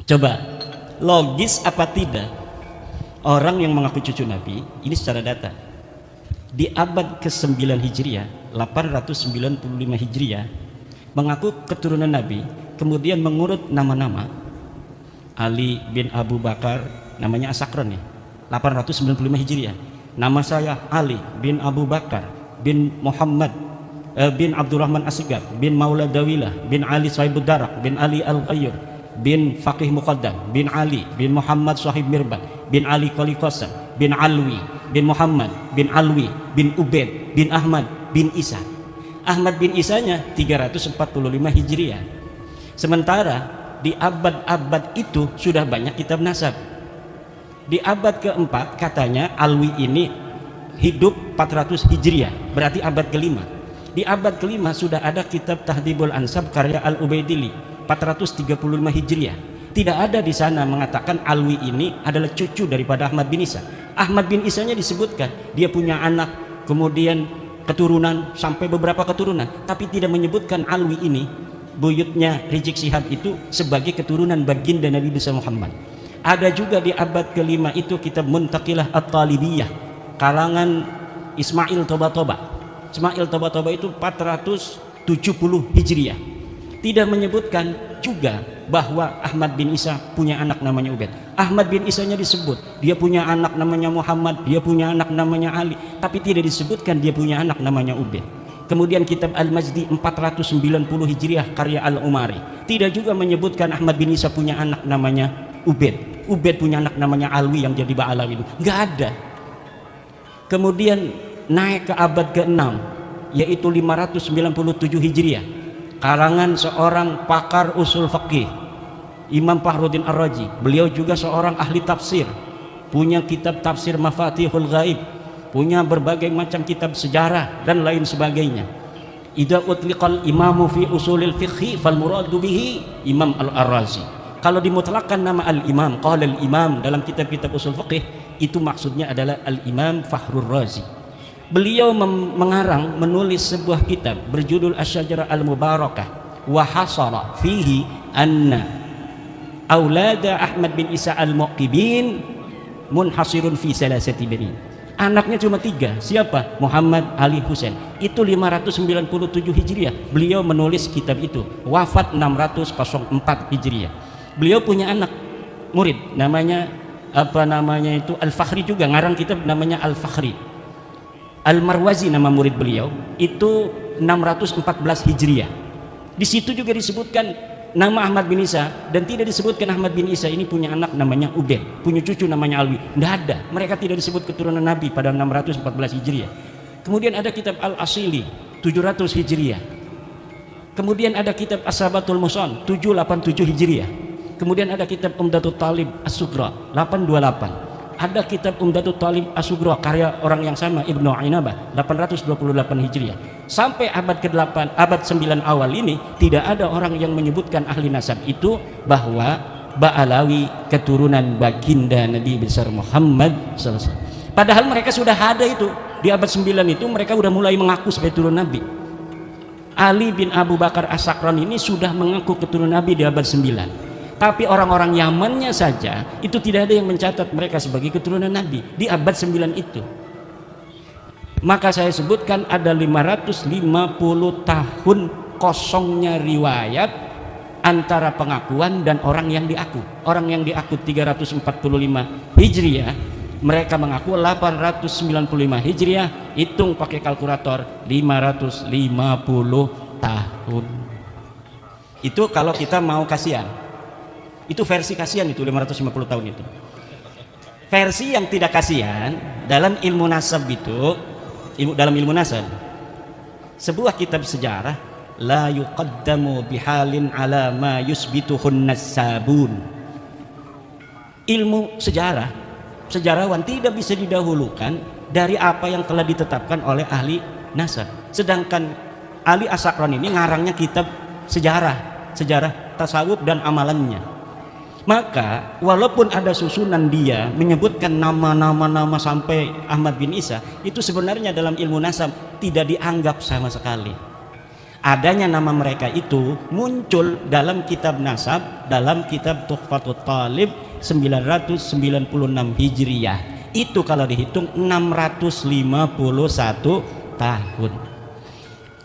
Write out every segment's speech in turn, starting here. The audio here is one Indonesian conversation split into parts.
Coba logis apa tidak orang yang mengaku cucu Nabi ini secara data di abad ke-9 Hijriah 895 Hijriah mengaku keturunan Nabi, kemudian mengurut nama-nama Ali bin Abu Bakar, namanya Asakron nih, 895 Hijriah. Nama saya Ali bin Abu Bakar bin Muhammad bin Abdurrahman Asgar bin Maula Dawilah bin Ali Sahibud Darak bin Ali Al-Ghayyur bin Faqih Muqaddam bin Ali bin Muhammad Sahib Mirban bin Ali Qali Qasam bin Alwi bin Muhammad bin Alwi bin Ubaid bin Ahmad bin Isa. Ahmad bin Isanya 345 Hijriah. Sementara di abad-abad itu sudah banyak kitab nasab. Di abad keempat katanya Alwi ini hidup 400 Hijriah, berarti abad kelima. Di abad kelima sudah ada kitab Tahdhibul Ansab karya Al-Ubaidili 435 Hijriah. Tidak ada di sana mengatakan Alwi ini adalah cucu daripada Ahmad bin Isa. Ahmad bin Isanya disebutkan dia punya anak, kemudian keturunan sampai beberapa keturunan, tapi tidak menyebutkan Alwi ini buyutnya Rizik Syihab itu sebagai keturunan baginda Nabi besar Muhammad. Ada juga di abad kelima itu kitab Muntaqilah At-Talibiyah karangan Ismail Toba-Toba. Ismail Toba-Toba itu 470 Hijriah. Tidak menyebutkan juga bahwa Ahmad bin Isa punya anak namanya Ubaid. Ahmad bin Isanya disebut dia punya anak namanya Muhammad, dia punya anak namanya Ali, tapi tidak disebutkan dia punya anak namanya Ubaid. Kemudian kitab Al-Majdi 490 Hijriah karya Al-Umari tidak juga menyebutkan Ahmad bin Isa punya anak namanya Ubaid. Ubaid punya anak namanya Alwi yang jadi Ba'alawi itu nggak ada. Kemudian naik ke abad ke-6 yaitu 597 Hijriah karangan seorang pakar usul fikih Imam Fakhruddin Ar-Razi. Beliau juga seorang ahli tafsir, punya kitab tafsir Mafatihul Ghaib, punya berbagai macam kitab sejarah dan lain sebagainya. Idza utliqal imamu fi usulil fiqhi fal muradu bihi Imam Al-Ar-Razi. Kalau dimutlakkan nama al-imam, qala al-imam dalam kitab-kitab usul fiqh, itu maksudnya adalah al-Imam Fakhrur Razi. Beliau menulis sebuah kitab berjudul Asy-Syajarah Al-Mubarakah wa hasara fihi anna aulada Ahmad bin Isa al-Muqibin munhasirun fi salasati bani. Anaknya cuma 3. Siapa? Muhammad, Ali, Husain. Itu 597 Hijriah. Beliau menulis kitab itu. Wafat 604 Hijriah. Beliau punya anak murid namanya itu Al-Fakhri juga, ngarang kitab namanya Al-Fakhri. Al-Marwazi nama murid beliau itu 614 Hijriah. Di situ juga disebutkan nama Ahmad bin Isa dan tidak disebutkan Ahmad bin Isa ini punya anak namanya Ubaid, punya cucu namanya Alwi. Tidak ada. Mereka tidak disebut keturunan Nabi pada 614 Hijriah. Kemudian ada kitab Al-Asili 700 Hijriah. Kemudian ada kitab As-Sabatul Muson 787 Hijriah. Kemudian ada kitab Umdatul Talib As-Sugra 828. Ada kitab Umdatul Talib As-Sugra karya orang yang sama Ibnu Ainabah 828 Hijriah. Sampai abad ke-8, abad 9 awal ini tidak ada orang yang menyebutkan ahli nasab itu bahwa Ba'alawi keturunan baginda Nabi besar Muhammad SAW. Padahal mereka sudah ada itu di abad 9 itu, mereka sudah mulai mengaku sebagai turun Nabi. Ali bin Abu Bakar As-Sakron ini sudah mengaku keturunan Nabi di abad 9. Tapi orang-orang Yamannya saja itu tidak ada yang mencatat mereka sebagai keturunan Nabi di abad 9 itu. Maka saya sebutkan ada 550 tahun kosongnya riwayat antara pengakuan dan orang yang diaku. Orang yang diaku 345 Hijriah, mereka mengaku 895 Hijriah, hitung pakai kalkulator 550 tahun. Itu kalau kita mau kasihan. Itu versi kasihan itu 550 tahun itu. Versi yang tidak kasihan dalam ilmu nasab itu, dalam ilmu nasab, sebuah kitab sejarah la yuqaddamu bihalin ala ma yusbituhun nasabun. Ilmu sejarah, sejarawan tidak bisa didahulukan dari apa yang telah ditetapkan oleh ahli nasab. Sedangkan Ali As-Sakron ini ngarangnya kitab sejarah tasawuf dan amalannya. Maka walaupun ada susunan dia menyebutkan nama sampai Ahmad bin Isa, itu sebenarnya dalam ilmu nasab tidak dianggap sama sekali. adanya nama mereka itu muncul dalam kitab nasab, dalam kitab Tuhfatut Talib 996 Hijriyah. Itu kalau dihitung 651 tahun.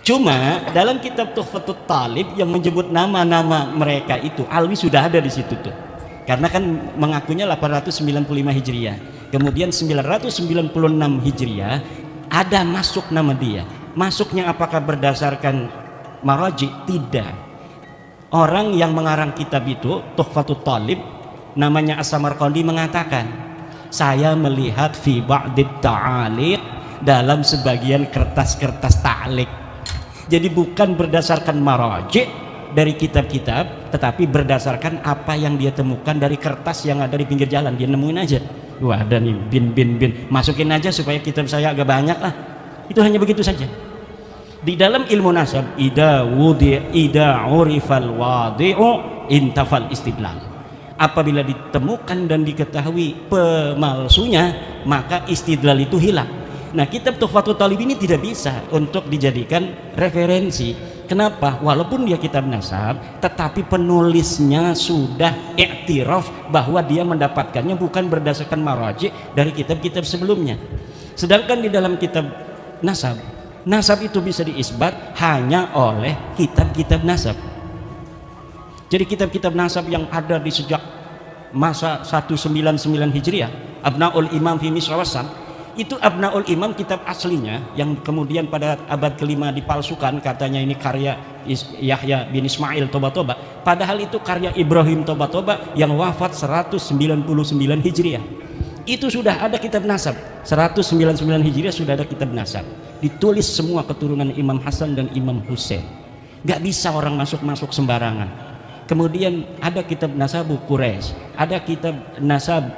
Cuma dalam kitab Tuhfatut Talib yang menyebut nama-nama mereka itu, Alwi sudah ada di situ tuh. Karena kan mengakunya 895 Hijriyah. Kemudian 996 Hijriyah ada masuk nama dia. Masuknya apakah berdasarkan maraji? Tidak. Orang yang mengarang kitab itu Tuhfatut Talib namanya As-Samarqandi mengatakan, saya melihat fi ba'dit ta'aliq, dalam sebagian kertas-kertas ta'liq. Jadi bukan berdasarkan maraji dari kitab-kitab, tetapi berdasarkan apa yang dia temukan dari kertas yang ada di pinggir jalan. Dia nemuin aja, wah ada nih bin, masukin aja supaya kitab saya agak banyak lah. Itu hanya begitu saja. Di dalam ilmu nasab, ida urifal wadi'u intafal istidlal. Apabila ditemukan dan diketahui pemalsunya, maka istidlal itu hilang. Nah, kitab Tuhfatut Talib ini tidak bisa untuk dijadikan referensi. Kenapa? Walaupun dia kitab nasab, tetapi penulisnya sudah iktiraf bahwa dia mendapatkannya bukan berdasarkan maraji dari kitab-kitab sebelumnya. Sedangkan di dalam kitab nasab, nasab itu bisa diisbat hanya oleh kitab-kitab nasab. Jadi kitab-kitab nasab yang ada di sejak masa 199 Hijriah, Abnaul Imam fi Misrawasan, itu Abnaul Imam kitab aslinya yang kemudian pada abad kelima dipalsukan, katanya ini karya Yahya bin Ismail Toba-Toba, padahal itu karya Ibrahim Toba-Toba yang wafat 199 Hijriah. Itu sudah ada kitab nasab, 199 Hijriah sudah ada kitab nasab, ditulis semua keturunan Imam Hasan dan Imam Husain. Gak bisa orang masuk-masuk sembarangan. Kemudian ada kitab Nasabu Quraisy, ada kitab nasab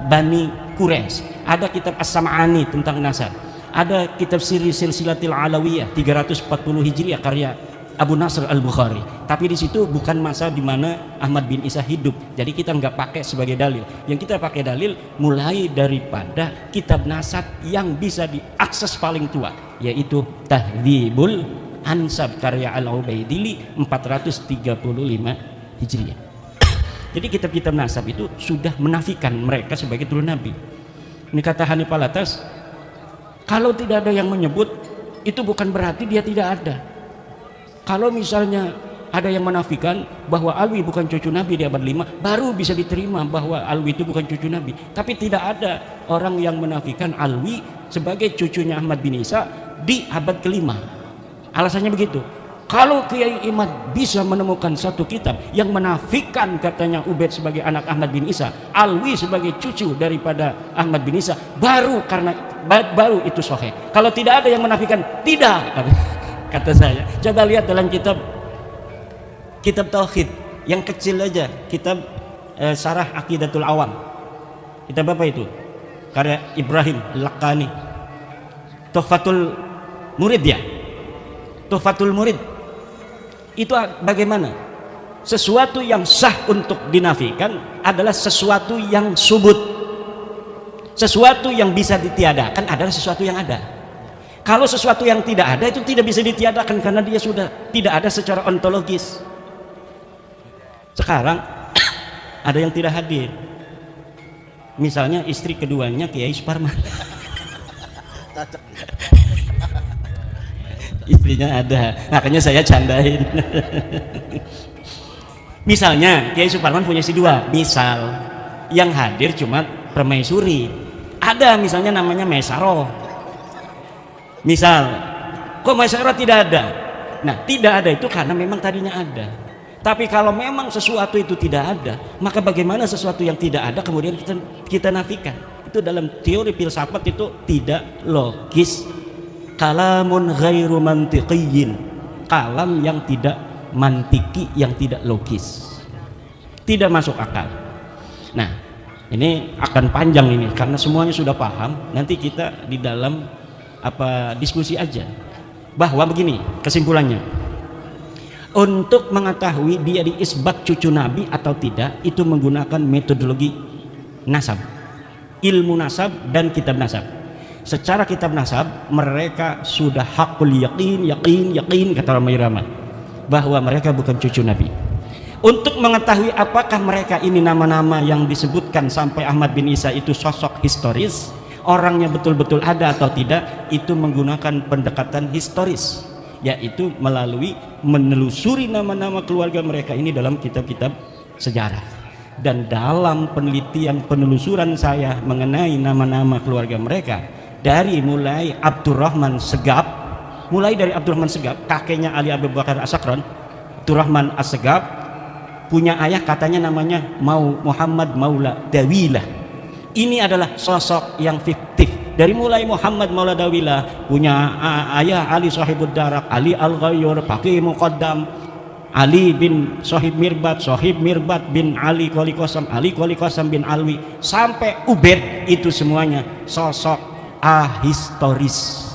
Bani Quraisy, ada kitab As-Sam'ani tentang nasab, ada kitab Siri Silsilatil Alawiyah 340 Hijriah karya Abu Nasr Al-Bukhari. Tapi di situ bukan masa di mana Ahmad bin Isa hidup, jadi kita nggak pakai sebagai dalil. Yang kita pakai dalil mulai daripada kitab nasab yang bisa diakses paling tua, yaitu Tahdzibul Ansab karya Al-Ubaidili 435 Hijriah. Jadi kitab-kitab nasab itu sudah menafikan mereka sebagai turun Nabi. Ini kata Hanif Alatas, kalau tidak ada yang menyebut, itu bukan berarti dia tidak ada. Kalau misalnya ada yang menafikan bahwa Alwi bukan cucu Nabi di abad 5, baru bisa diterima bahwa Alwi itu bukan cucu Nabi. Tapi tidak ada orang yang menafikan Alwi sebagai cucunya Ahmad bin Isa di abad kelima. Alasannya begitu. Kalau Kiai Imad bisa menemukan satu kitab yang menafikan katanya Ubaid sebagai anak Ahmad bin Isa, Alwi sebagai cucu daripada Ahmad bin Isa, baru itu sahih. Kalau tidak ada yang menafikan, tidak, kata saya. Coba lihat dalam kitab tauhid yang kecil aja, kitab Syarah Aqidatul Awam. Kitab apa itu? Karya Ibrahim Al-Laqani. Tuhfatul Murid ya. Tuhfatul Murid. Itu bagaimana? Sesuatu yang sah untuk dinafikan adalah sesuatu yang subut. Sesuatu yang bisa ditiadakan adalah sesuatu yang ada. Kalau sesuatu yang tidak ada itu tidak bisa ditiadakan karena dia sudah tidak ada secara ontologis. Sekarang ada yang tidak hadir. Misalnya istri keduanya Kiai Suparman. Istrinya ada, makanya saya candain. Misalnya Kiai Suparman punya istri dua, misal yang hadir cuma permaisuri. Ada misalnya namanya Maisaro. Misal, kok Maisaro tidak ada? Nah, tidak ada itu karena memang tadinya ada. Tapi kalau memang sesuatu itu tidak ada, maka bagaimana sesuatu yang tidak ada kemudian kita nafikan? Itu dalam teori filsafat itu tidak logis. Kalamun ghairu mantiqiyyin, kalam yang tidak mantiki, yang tidak logis, tidak masuk akal. Nah, ini akan panjang ini karena semuanya sudah paham. Nanti kita di dalam diskusi aja bahwa begini kesimpulannya. Untuk mengetahui dia diisbat cucu Nabi atau tidak, itu menggunakan metodologi nasab, ilmu nasab dan kitab nasab. Secara kitab nasab mereka sudah hakul yakin kata Roma Irama bahwa mereka bukan cucu Nabi. Untuk mengetahui apakah mereka ini nama-nama yang disebutkan sampai Ahmad bin Isa itu sosok historis, orangnya betul-betul ada atau tidak, itu menggunakan pendekatan historis, yaitu melalui menelusuri nama-nama keluarga mereka ini dalam kitab-kitab sejarah. Dan dalam penelitian penelusuran saya mengenai nama-nama keluarga mereka, dari mulai Abdurrahman Segaf, kakeknya Ali Abu Bakar As-Sakran, Abdurrahman As-Segaf punya ayah katanya namanya Muhammad Maula Dawilah. Ini adalah sosok yang fiktif. Dari mulai Muhammad Maula Dawilah punya ayah Ali Sahibud Darak, Ali Al-Ghayyur, Faqih Muqaddam, Ali bin Sohib Mirbat bin Ali Qali Qasam bin Alwi, sampai Ubaid, itu semuanya sosok ahistoris,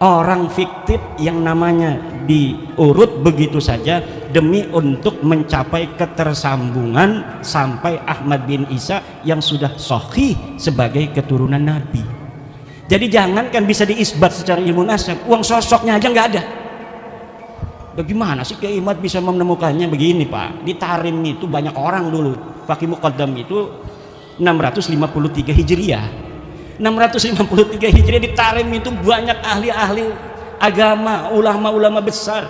orang fiktif yang namanya diurut begitu saja demi untuk mencapai ketersambungan sampai Ahmad bin Isa yang sudah sahih sebagai keturunan Nabi. Jadi jangankan bisa diisbat secara ilmu nasab, uang sosoknya aja nggak ada. Bagaimana sih Kiai Imad bisa menemukannya? Begini Pak, di Tarim itu banyak orang dulu. Faqih Muqaddam itu 653 Hijriah. 653 Hijriah di Tarim itu banyak ahli-ahli agama, ulama-ulama besar.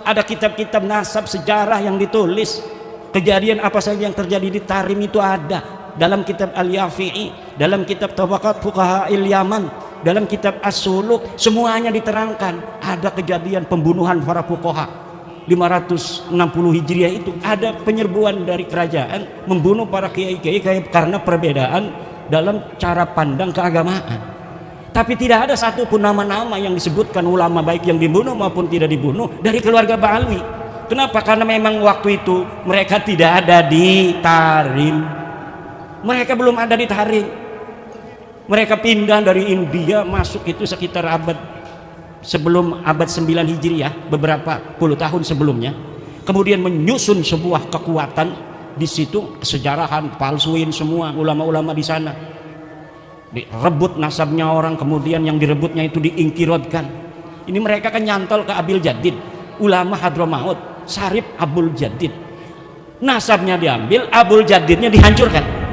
Ada kitab-kitab nasab sejarah yang ditulis. Kejadian apa saja yang terjadi di Tarim itu ada. Dalam kitab Al-Yafi'i, dalam kitab Tabaqat Fuqaha Il-Yaman, dalam kitab As-Suluk, semuanya diterangkan. Ada kejadian pembunuhan para fuqaha 560 Hijriah, itu ada penyerbuan dari kerajaan membunuh para kiai-kiai karena perbedaan dalam cara pandang keagamaan. Tapi tidak ada satupun nama-nama yang disebutkan ulama baik yang dibunuh maupun tidak dibunuh dari keluarga Ba'alwi. Kenapa? Karena memang waktu itu mereka tidak ada di Tarim. Mereka belum ada di Tarim. Mereka pindah dari India masuk itu sekitar sebelum abad 9 Hijriah, beberapa puluh tahun sebelumnya. Kemudian menyusun sebuah kekuatan di situ, kesejarahan, palsuin semua ulama-ulama di sana. Direbut nasabnya orang, kemudian yang direbutnya itu diingkirodkan. Ini mereka kan nyantol ke Abil Jadid, ulama Hadramaut, Sarip Abul Jadid. Nasabnya diambil, Abul Jadidnya dihancurkan.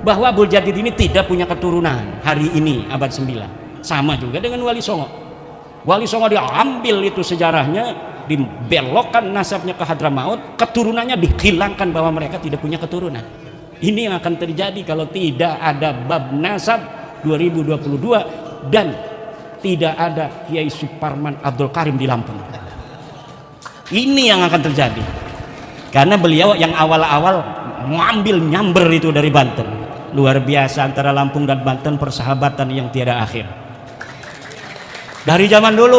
Bahwa Abul Jadid ini tidak punya keturunan hari ini abad 9. Sama juga dengan Wali Songo. Wali Songo diambil itu sejarahnya, dibelokkan nasabnya ke Hadramaut, keturunannya dihilangkan bahwa mereka tidak punya keturunan. Ini yang akan terjadi kalau tidak ada bab nasab 2022 dan tidak ada Kiai Suparman Abdul Karim di Lampung. Ini yang akan terjadi. Karena beliau yang awal-awal mengambil nyamber itu dari Banten. Luar biasa, antara Lampung dan Banten persahabatan yang tiada akhir. Dari zaman dulu